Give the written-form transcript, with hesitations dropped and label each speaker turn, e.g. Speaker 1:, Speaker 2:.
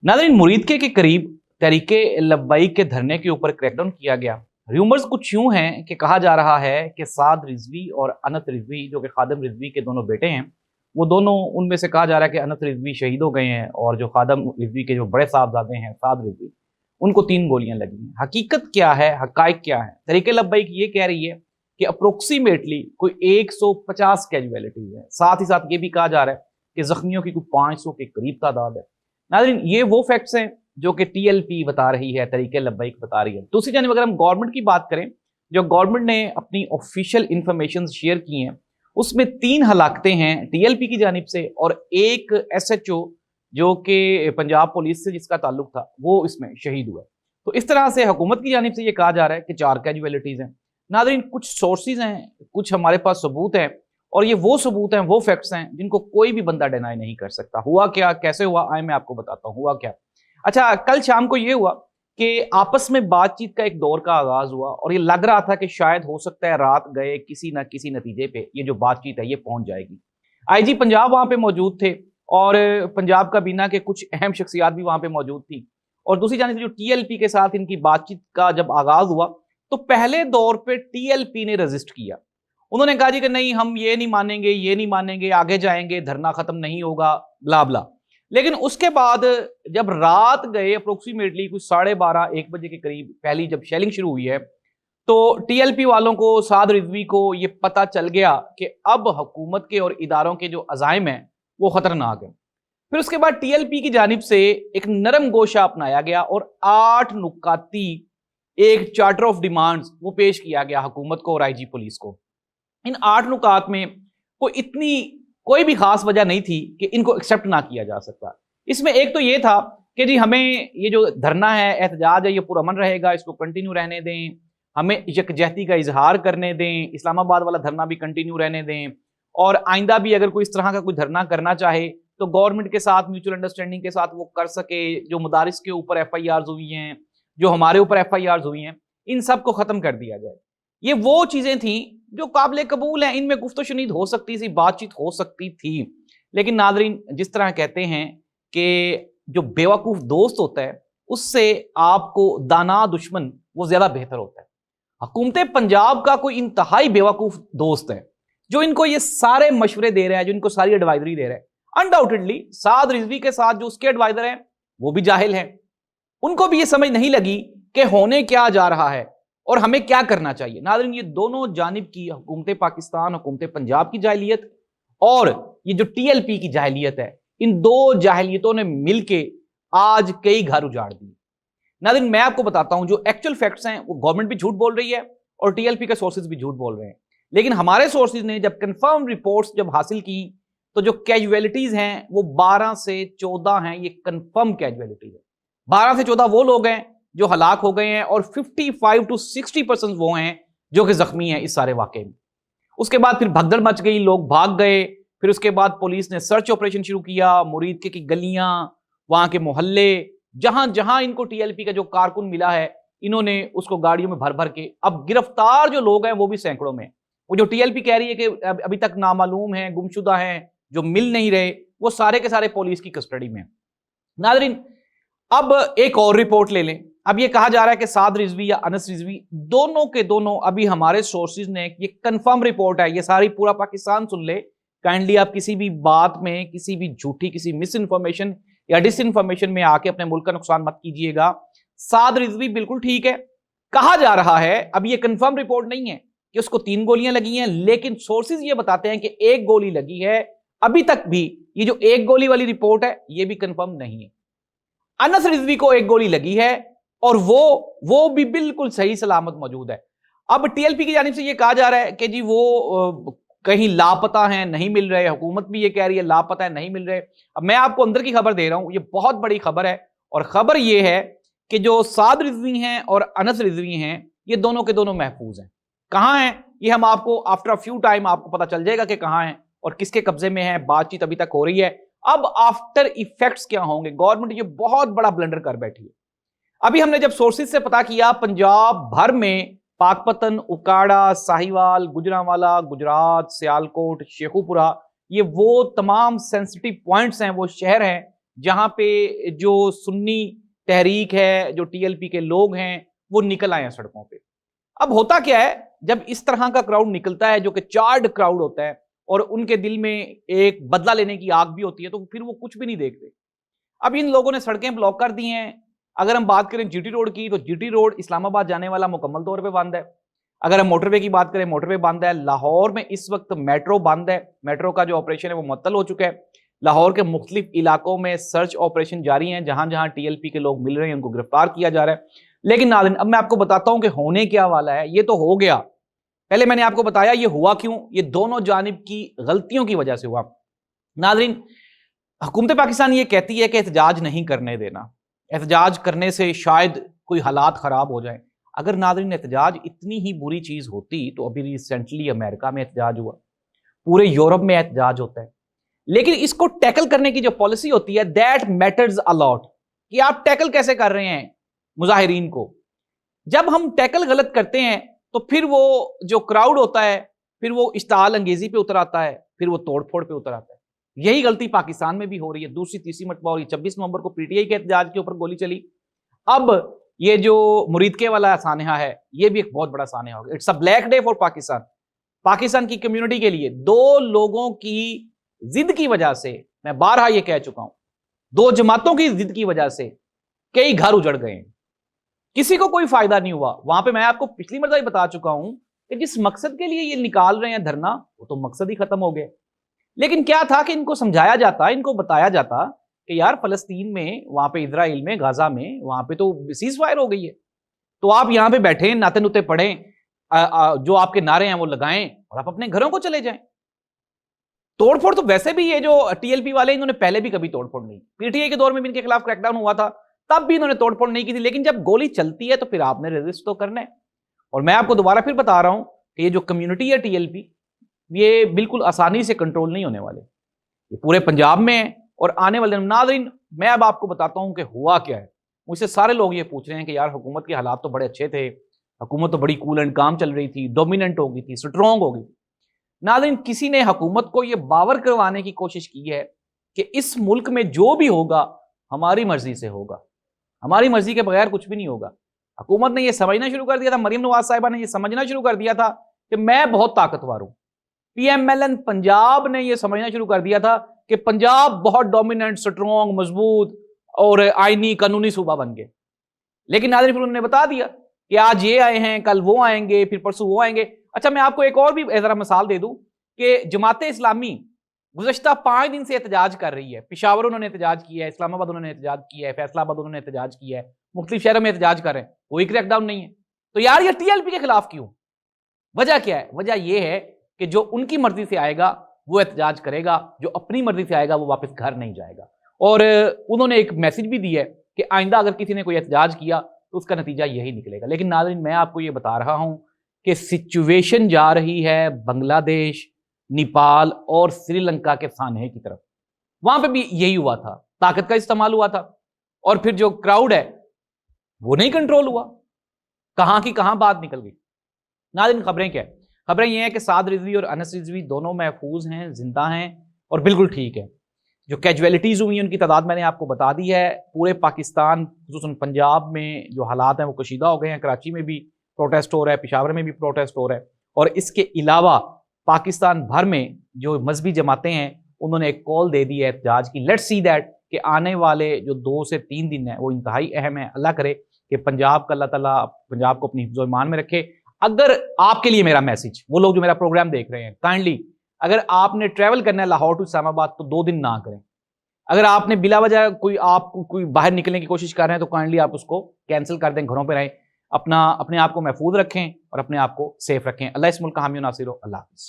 Speaker 1: Nadreen, Muridke के करीब तहरीके लब्बैक के धरने के ऊपर क्रैकडाउन किया गया। र्यूमर्स कुछ यूं हैं कि कहा जा रहा है कि साद रिजवी और अनस रिजवी जो कि खादम रिजवी के दोनों बेटे हैं, वो दोनों, उनमें से कहा जा रहा है कि अनस रिजवी शहीद हो गए हैं और जो खादम रिजवी के जो बड़े साहबजादे हैं साद रिजवी, उनको 3 गोलियां लगी हैं। हकीकत क्या है, हकायक क्या है? तहरीके लब्बैक ये कह रही है कि अप्रोक्सीमेटली कोई 150 कैजुअलिटीज है। साथ ही साथ ये भी कहा जा रहा है कि जख्मियों की कोई 500 के करीब तादाद है। नाज़रीन, ये वो फैक्ट्स हैं जो कि टीएलपी बता रही है, तहरीके लब्बैक बता रही है। दूसरी जानिब अगर हम गवर्नमेंट की बात करें, जो गवर्नमेंट ने अपनी ऑफिशियल इंफॉर्मेशन शेयर की हैं, उसमें 3 हलाकतें हैं टीएलपी की जानिब से और एक एसएचओ जो कि पंजाब पुलिस से जिसका ताल्लुक था, वो इसमें शहीद हुआ। तो इस तरह से हुकूमत की जानिब से ये कहा जा रहा है कि 4 कैजुअलिटीज़ हैं। नाज़रीन, कुछ सोर्सेज हैं, कुछ हमारे पास सबूत हैं और ये वो सबूत हैं, वो फैक्ट्स हैं जिनको कोई भी बंदा डिनाई नहीं कर सकता। हुआ क्या, कैसे हुआ, आए मैं आपको बताता हूँ हुआ क्या। अच्छा, कल शाम को ये हुआ कि आपस में बातचीत का एक दौर का आगाज हुआ और ये लग रहा था कि शायद हो सकता है रात गए किसी ना किसी नतीजे पे ये जो बातचीत है ये पहुंच जाएगी। आईजी पंजाब वहां पे मौजूद थे और पंजाब काबीना के कुछ अहम शख्सियात भी वहां पे मौजूद थी। और दूसरी जानिब से जो टीएलपी के साथ इनकी बातचीत का जब आगाज हुआ तो पहले दौर पे टीएलपी ने रजिस्ट किया। उन्होंने कहा जी कि नहीं, हम ये नहीं मानेंगे, ये नहीं मानेंगे, आगे जाएंगे, धरना खत्म नहीं होगा, ब्ला ब्ला। लेकिन उसके बाद जब रात गए अप्रोक्सीमेटली कुछ 12:30-1 बजे के करीब पहली जब शेलिंग शुरू हुई है, तो टीएलपी वालों को, साद रिजवी को ये पता चल गया कि अब हुकूमत के और इदारों के जो अजाइम हैं वो खतरनाक हैं। फिर उसके बाद टीएलपी की जानिब से एक नरम गोशा अपनाया गया और 8 नुकाती एक चार्टर ऑफ डिमांड्स वो पेश किया गया हुकूमत को और आईजी पुलिस को। इन 8 नुकात में कोई भी खास वजह नहीं थी कि इनको एक्सेप्ट ना किया जा सकता। इसमें एक तो ये था कि जी हमें ये जो धरना है, एहतजाज है, ये पुरअमन रहेगा, इसको कंटिन्यू रहने दें, हमें यकजहती का इजहार करने दें, इस्लामाबाद वाला धरना भी कंटिन्यू रहने दें और आइंदा भी अगर कोई इस तरह का कोई धरना करना चाहे तो गवर्नमेंट के साथ म्यूचुअल अंडरस्टैंडिंग के साथ वो कर सके। जो मदारिस के ऊपर एफआईआर हुई हैं, जो हमारे ऊपर एफआईआर हुई हैं, इन सब को खत्म कर दिया जाए। ये वो चीजें थी जो काबिल कबूल हैं, इनमें गुफ्तशुनीद हो सकती थी, बातचीत हो सकती थी। लेकिन नादरीन, जिस तरह कहते हैं कि जो बेवकूफ दोस्त होता है उससे आपको दाना दुश्मन वो ज्यादा बेहतर होता है। हुकूमत पंजाब का कोई इंतहाई बेवकूफ दोस्त है जो इनको ये सारे मशवरे दे रहा है, जो इनको सारी एडवाइजरी दे रहा है। अनडाउटेडली साद रिजवी के साथ जो उसके एडवाइजर हैं वो भी जाहिल हैं, उनको भी ये समझ नहीं लगी कि होने क्या जा रहा है और हमें क्या करना चाहिए। नाज़रीन, ये दोनों जानिब की हुकूमत पाकिस्तान, हुकूमत पंजाब की जाहिलियत और ये जो टीएलपी की जाहिलियत है, इन दो जाहिलियतों ने मिलके आज कई घर उजाड़ दिए। नाज़रीन, मैं आपको बताता हूं जो एक्चुअल फैक्ट्स हैं वो गवर्नमेंट भी झूठ बोल रही है और टीएलपी के सोर्सेज भी झूठ बोल रहे हैं। लेकिन हमारे सोर्सेज ने जब कंफर्म रिपोर्ट्स जब हासिल की तो जो कैजुअलिटीज हैं वो 12 से 14 हैं। ये कंफर्म कैजुअलिटीज है। 12 से 14 वो लोग हैं जो हलाक हो गए हैं और 55 to 60% वो हैं जो कि जख्मी हैं इस सारे वाकये में। उसके बाद फिर भगदड़ मच गई, लोग भाग गए। फिर उसके बाद पुलिस ने सर्च ऑपरेशन शुरू किया, मुरीदके की गलियां, वहां के मोहल्ले, जहां जहां इनको टीएलपी का जो कारकुन मिला है, इन्होंने उसको गाड़ियों में भर भर के, अब गिरफ्तार जो लोग हैं वो भी सैकड़ों में। वो जो टीएलपी कह रही है कि अभी तक नामालूम है, गुमशुदा हैं, जो मिल नहीं रहे, वो सारे के सारे पुलिस की कस्टडी में। नाज़रीन, अब एक और रिपोर्ट ले लें। अब ये कहा जा रहा है कि साद रिजवी या अनस रिजवी दोनों के दोनों, अभी हमारे सोर्सेज ने, ये कंफर्म रिपोर्ट है, ये सारी पूरा पाकिस्तान सुन ले। काइंडली आप किसी भी बात में, किसी भी झूठी, किसी मिस इन्फॉर्मेशन या डिस इन्फॉर्मेशन में आके अपने मुल्क का नुकसान मत कीजिएगा। साद रिजवी बिल्कुल ठीक है, कहा जा रहा है, अब ये कंफर्म रिपोर्ट नहीं है कि उसको 3 गोलियां लगी हैं, लेकिन सोर्सेज ये बताते हैं कि 1 गोली लगी है। अभी तक भी ये जो 1 गोली वाली रिपोर्ट है ये भी कंफर्म नहीं है। अनस रिजवी को 1 गोली लगी है और वो भी बिल्कुल सही सलामत मौजूद है। अब टीएलपी की जानिब से ये कहा जा रहा है कि जी वो कहीं लापता हैं, नहीं मिल रहे। हुकूमत भी ये कह रही है लापता है, नहीं मिल रहे। अब मैं आपको अंदर की खबर दे रहा हूं, ये बहुत बड़ी खबर है और खबर ये है कि जो साद रिजवी हैं और अनस रिजवी हैं ये दोनों के दोनों महफूज हैं। कहां हैं ये हम आपको आफ्टर अ फ्यू टाइम आपको पता चल जाएगा कि कहां हैं और किसके कब्जे में है। बातचीत अभी तक हो रही है। अब आफ्टर इफेक्ट्स क्या होंगे? गवर्नमेंट ये बहुत बड़ा ब्लंडर कर बैठी है। अभी हमने जब सोर्सेज से पता किया, पंजाब भर में पाकपतन, उकाड़ा, साहिवाल, गुजरांवाला, गुजरात, सियालकोट, शेखुपुरा, ये वो तमाम सेंसिटिव पॉइंट्स हैं, वो शहर हैं جہاں پہ جو سنی تحریک ہے, جو ٹی ایل پی کے لوگ ہیں, وہ نکل آئے ہیں سڑکوں پہ. اب ہوتا کیا ہے, جب اس طرح کا کراؤڈ نکلتا ہے جو کہ چارڈ کراؤڈ ہوتا ہے اور ان کے دل میں ایک بدلہ لینے کی آگ بھی ہوتی ہے, تو پھر وہ کچھ بھی نہیں دیکھتے. اب ان لوگوں نے سڑکیں بلاک کر دی ہیں. اگر ہم بات کریں جی ٹی روڈ کی, تو جی ٹی روڈ اسلام آباد جانے والا مکمل طور پہ بند ہے. اگر ہم موٹر وے کی بات کریں, موٹر وے بند ہے. لاہور میں اس وقت میٹرو بند ہے, میٹرو کا جو آپریشن ہے وہ معطل ہو چکا ہے. لاہور کے مختلف علاقوں میں سرچ آپریشن جاری ہیں, جہاں جہاں ٹی ایل پی کے لوگ مل رہے ہیں ان کو گرفتار کیا جا رہا ہے. لیکن ناظرین, اب میں آپ کو بتاتا ہوں کہ ہونے کیا والا ہے. یہ تو ہو گیا, پہلے میں نے آپ کو بتایا یہ ہوا کیوں. یہ دونوں جانب کی غلطیوں کی وجہ سے ہوا. ناظرین, حکومت پاکستان یہ کہتی ہے کہ احتجاج نہیں کرنے دینا, احتجاج کرنے سے شاید کوئی حالات خراب ہو جائیں. اگر ناظرین احتجاج اتنی ہی بری چیز ہوتی تو ابھی ریسنٹلی امریکہ میں احتجاج ہوا, پورے یورپ میں احتجاج ہوتا ہے. لیکن اس کو ٹیکل کرنے کی جو پالیسی ہوتی ہے, دیٹ میٹرز ا لاٹ, کہ آپ ٹیکل کیسے کر رہے ہیں مظاہرین کو. جب ہم ٹیکل غلط کرتے ہیں تو پھر وہ جو کراؤڈ ہوتا ہے پھر وہ اشتعال انگیزی پہ اتر آتا ہے, پھر وہ توڑ پھوڑ پہ اتر آتا ہے. یہی غلطی پاکستان میں بھی ہو رہی ہے. دوسری تیسری مرتبہ, اور 26 نومبر کو پی ٹی آئی کے احتجاج کے اوپر گولی چلی. اب یہ جو مریدکے والا سانحہ ہے, یہ بھی ایک بہت بڑا سانحہ ہوگا. It's a black day for Pakistan. Pakistan کی کمیونٹی کے لیے دو لوگوں کی ضد کی وجہ سے, میں بارہا یہ کہہ چکا ہوں, دو جماعتوں کی ضد کی وجہ سے کئی گھر اجڑ گئے ہیں. کسی کو کوئی فائدہ نہیں ہوا. وہاں پہ میں آپ کو پچھلی مرتبہ بتا چکا ہوں کہ جس مقصد کے لیے یہ نکال رہے ہیں دھرنا, وہ تو مقصد ہی ختم ہو گئے. لیکن کیا تھا کہ ان کو سمجھایا جاتا, ان کو بتایا جاتا کہ یار فلسطین میں, وہاں پہ اسرائیل میں, غزہ میں, وہاں پہ تو سیز فائر ہو گئی ہے, تو آپ یہاں پہ بیٹھیں, نعتیں نعتیں پڑھیں, جو آپ کے نعرے ہیں وہ لگائیں اور آپ اپنے گھروں کو چلے جائیں. توڑ پھوڑ تو ویسے بھی یہ جو ٹی ایل پی والے انہوں نے پہلے بھی کبھی توڑ پھوڑ نہیں, پی ٹی آئی کے دور میں بھی ان کے خلاف کریک ڈاؤن ہوا تھا, تب بھی انہوں نے توڑ پھوڑ نہیں کی تھی. لیکن جب گولی چلتی ہے تو پھر آپ نے ریزسٹ تو کرنا ہے. اور میں آپ کو دوبارہ پھر بتا رہا ہوں کہ یہ جو کمیونٹی ہے ٹی ایل پی, یہ بالکل آسانی سے کنٹرول نہیں ہونے والے. یہ پورے پنجاب میں ہے اور آنے والے دن. ناظرین, میں اب آپ کو بتاتا ہوں کہ ہوا کیا ہے. مجھ سے سارے لوگ یہ پوچھ رہے ہیں کہ یار حکومت کے حالات تو بڑے اچھے تھے, حکومت تو بڑی کول اینڈ کام چل رہی تھی, ڈومیننٹ ہو گئی تھی, اسٹرانگ ہو گئی. ناظرین, کسی نے حکومت کو یہ باور کروانے کی کوشش کی ہے کہ اس ملک میں جو بھی ہوگا ہماری مرضی سے ہوگا, ہماری مرضی کے بغیر کچھ بھی نہیں ہوگا. حکومت نے یہ سمجھنا شروع کر دیا تھا, مریم نواز صاحبہ نے یہ سمجھنا شروع کر دیا تھا کہ میں بہت طاقتور ہوں. P M L N Punjab نے یہ سمجھنا شروع کر دیا تھا کہ پنجاب بہت ڈومیننٹ, سٹرونگ, مضبوط اور آئینی قانونی صوبہ بن گئے. لیکن ناظرین پھر انہوں نے بتا دیا کہ آج یہ آئے ہیں, کل وہ آئیں گے, پھر پرسوں وہ آئیں گے. اچھا, میں آپ کو ایک اور بھی ذرا مثال دے دوں کہ جماعت اسلامی گزشتہ 5 دن سے احتجاج کر رہی ہے. پشاور انہوں نے احتجاج کیا ہے, اسلام آباد انہوں نے احتجاج کیا ہے, فیصلہ آباد انہوں نے احتجاج کیا ہے, مختلف شہروں میں احتجاج کر رہے ہیں, کوئی کریک ڈاؤن نہیں ہے. تو یار یہ ٹی ایل پی کے خلاف کیوں؟ وجہ کیا ہے؟ وجہ یہ ہے کہ جو ان کی مرضی سے آئے گا وہ احتجاج کرے گا, جو اپنی مرضی سے آئے گا وہ واپس گھر نہیں جائے گا. اور انہوں نے ایک میسج بھی دی ہے کہ آئندہ اگر کسی نے کوئی احتجاج کیا تو اس کا نتیجہ یہی نکلے گا. لیکن ناظرین, میں آپ کو یہ بتا رہا ہوں کہ سچویشن جا رہی ہے بنگلہ دیش, نیپال اور سری لنکا کے سانحے کی طرف. وہاں پہ بھی یہی ہوا تھا, طاقت کا استعمال ہوا تھا, اور پھر جو کراؤڈ ہے وہ نہیں کنٹرول ہوا, کہاں کی کہاں بات نکل گئی. ناظرین, خبریں کیا ہے؟ خبریں یہ ہیں کہ سعد رضوی اور انس رضوی دونوں محفوظ ہیں, زندہ ہیں اور بالکل ٹھیک ہیں. جو کیجویلٹیز ہوئی ہیں ان کی تعداد میں نے آپ کو بتا دی ہے. پورے پاکستان خصوصاً پنجاب میں جو حالات ہیں وہ کشیدہ ہو گئے ہیں. کراچی میں بھی پروٹیسٹ ہو رہا ہے, پشاور میں بھی پروٹیسٹ ہو رہا ہے, اور اس کے علاوہ پاکستان بھر میں جو مذہبی جماعتیں ہیں انہوں نے ایک کال دے دی ہے احتجاج کی. لیٹس سی دیٹ کہ آنے والے جو 2 سے 3 دن ہیں وہ انتہائی اہم ہیں. اللہ کرے کہ پنجاب کا اللہ تعالیٰ پنجاب کو اپنی حفظ و ایمان میں رکھے. اگر آپ کے لیے میرا میسج, وہ لوگ جو میرا پروگرام دیکھ رہے ہیں, کائنڈلی اگر آپ نے ٹریول کرنا ہے لاہور ٹو اسلام آباد تو 2 دن نہ کریں. اگر آپ نے بلا وجہ کوئی باہر نکلنے کی کوشش کر رہے ہیں تو کائنڈلی آپ اس کو کینسل کر دیں, گھروں پہ رہیں, اپنے آپ کو محفوظ رکھیں اور اپنے آپ کو سیف رکھیں. اللہ اس ملک کا حامی و ناصر ہو. اللہ حافظ.